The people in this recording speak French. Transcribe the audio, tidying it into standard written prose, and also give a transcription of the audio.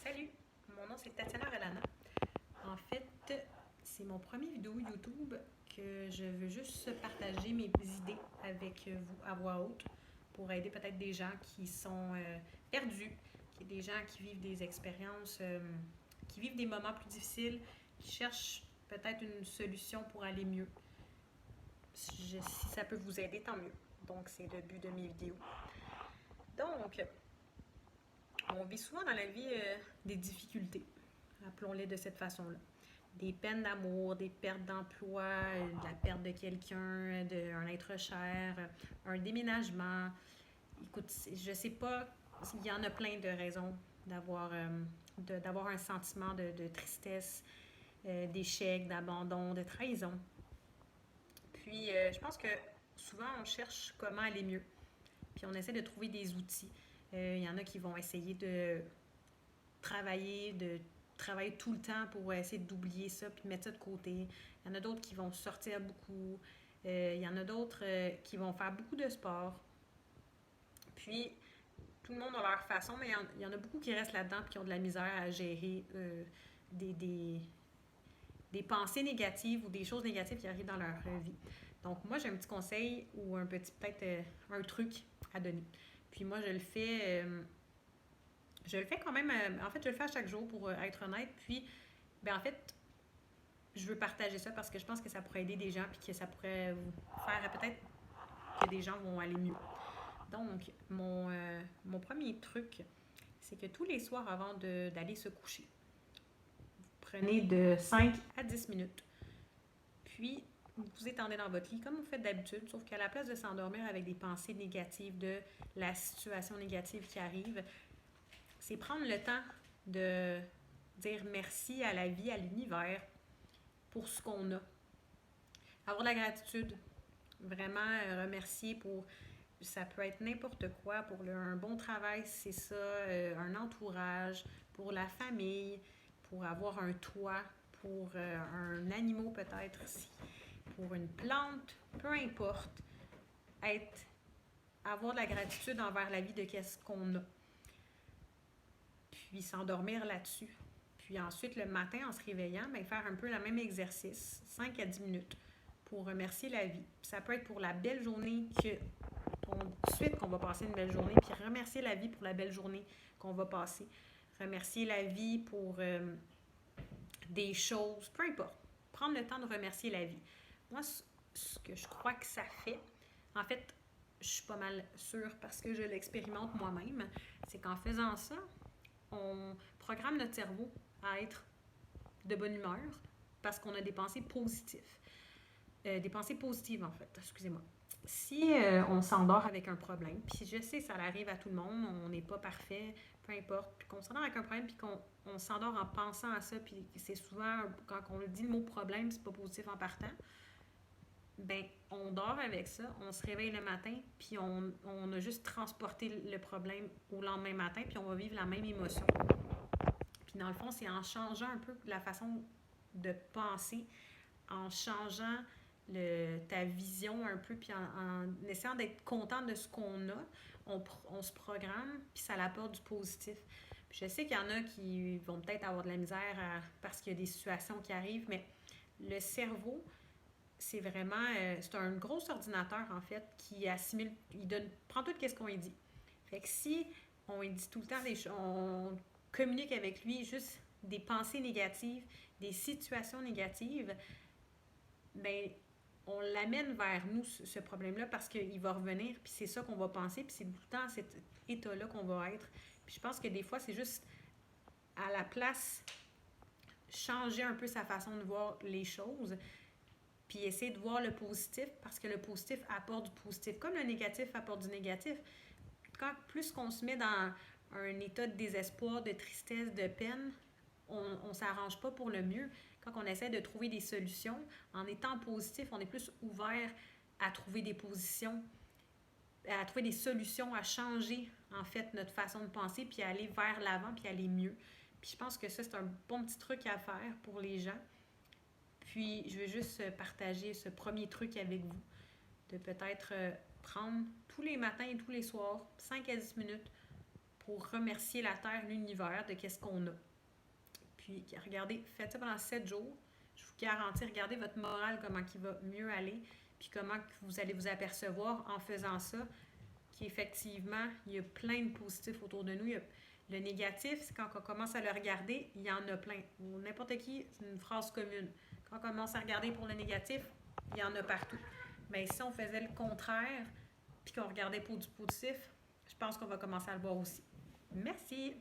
Salut, mon nom c'est Tatiana Relana. En fait, c'est mon premier vidéo YouTube que je veux juste partager mes idées avec vous à voix haute pour aider peut-être des gens qui sont perdus, des gens qui vivent des expériences, qui vivent des moments plus difficiles, qui cherchent peut-être une solution pour aller mieux. Si ça peut vous aider, tant mieux. Donc, c'est le but de mes vidéos. Donc, on vit souvent dans la vie des difficultés, appelons-les de cette façon-là. Des peines d'amour, des pertes d'emploi, de la perte de quelqu'un, d'un être cher, un déménagement. Écoute, je sais pas, il y en a plein de raisons d'avoir un sentiment de tristesse, d'échec, d'abandon, de trahison. Puis, je pense que souvent, on cherche comment aller mieux. Puis, on essaie de trouver des outils. Il y en a qui vont essayer de travailler tout le temps pour essayer d'oublier ça puis de mettre ça de côté. Il y en a d'autres qui vont sortir beaucoup. Il y en a d'autres qui vont faire beaucoup de sport. Puis, tout le monde a leur façon, mais il y en a beaucoup qui restent là-dedans et qui ont de la misère à gérer des, des, des pensées négatives ou des choses négatives qui arrivent dans leur vie. Donc, moi, j'ai un petit conseil ou un petit, peut-être un truc à donner. Puis, moi, je le fais quand même, en fait, je le fais à chaque jour pour être honnête. Puis, ben en fait, je veux partager ça parce que je pense que ça pourrait aider des gens puis que ça pourrait vous faire peut-être que des gens vont aller mieux. Donc, mon premier truc, c'est que tous les soirs avant d'aller se coucher, vous prenez de 5 à 10 minutes. Puis, vous vous étendez dans votre lit comme vous faites d'habitude, sauf qu'à la place de s'endormir avec des pensées négatives de la situation négative qui arrive, c'est prendre le temps de dire merci à la vie, à l'univers pour ce qu'on a. Avoir de la gratitude, vraiment remercier pour, ça peut être n'importe quoi, pour un bon travail, c'est ça, un entourage, pour la famille, pour avoir un toit, pour un animal peut-être, pour une plante, peu importe, être, avoir de la gratitude envers la vie de qu'est-ce qu'on a. Puis s'endormir là-dessus. Puis ensuite, le matin, en se réveillant, bien, faire un peu le même exercice, 5 à 10 minutes, pour remercier la vie. Puis ça peut être pour la belle journée suite qu'on va passer une belle journée, puis remercier la vie pour la belle journée qu'on va passer. Remercier la vie pour des choses, peu importe. Prendre le temps de remercier la vie. Moi, ce que je crois que ça fait, en fait, je suis pas mal sûre parce que je l'expérimente moi-même, c'est qu'en faisant ça, on programme notre cerveau à être de bonne humeur parce qu'on a des pensées positives. Des pensées positives, en fait, excusez-moi. Si on s'endort avec un problème, puis je sais, ça arrive à tout le monde, on n'est pas parfait, peu importe, puis qu'on s'endort avec un problème, puis qu'on s'endort en pensant à ça, puis c'est souvent, quand on dit le mot problème, c'est pas positif en partant, ben on dort avec ça, on se réveille le matin, puis on a juste transporté le problème au lendemain matin, puis on va vivre la même émotion. Puis dans le fond, c'est en changeant un peu la façon de penser, en changeant ta vision un peu, puis en essayant d'être content de ce qu'on a, on se programme, puis ça apporte du positif. Puis je sais qu'il y en a qui vont peut-être avoir de la misère parce qu'il y a des situations qui arrivent, mais le cerveau, c'est vraiment, c'est un gros ordinateur en fait qui assimile, prend tout ce qu'on lui dit. Fait que si on lui dit tout le temps des choses, on communique avec lui juste des pensées négatives, des situations négatives, ben on l'amène vers nous, ce problème-là, parce qu'il va revenir, puis c'est ça qu'on va penser, puis c'est tout le temps à cet état-là qu'on va être. Puis je pense que des fois, c'est juste à la place, changer un peu sa façon de voir les choses, puis essayer de voir le positif, parce que le positif apporte du positif, comme le négatif apporte du négatif. Plus qu'on se met dans un état de désespoir, de tristesse, de peine, on ne s'arrange pas pour le mieux. Quand on essaie de trouver des solutions, en étant positif, on est plus ouvert à trouver des positions, à trouver des solutions, à changer en fait notre façon de penser, puis aller vers l'avant, puis aller mieux. Puis je pense que ça, c'est un bon petit truc à faire pour les gens. Puis je veux juste partager ce premier truc avec vous, de peut-être prendre tous les matins et tous les soirs, 5 à 10 minutes, pour remercier la Terre, l'univers de qu'est-ce qu'on a. Puis, regardez, faites ça pendant 7 jours. Je vous garantis, regardez votre morale, comment il va mieux aller, puis comment vous allez vous apercevoir en faisant ça, qu'effectivement, il y a plein de positifs autour de nous. Le négatif, c'est quand on commence à le regarder, il y en a plein. N'importe qui, c'est une phrase commune. Quand on commence à regarder pour le négatif, il y en a partout. Mais si on faisait le contraire, puis qu'on regardait pour du positif, je pense qu'on va commencer à le voir aussi. Merci!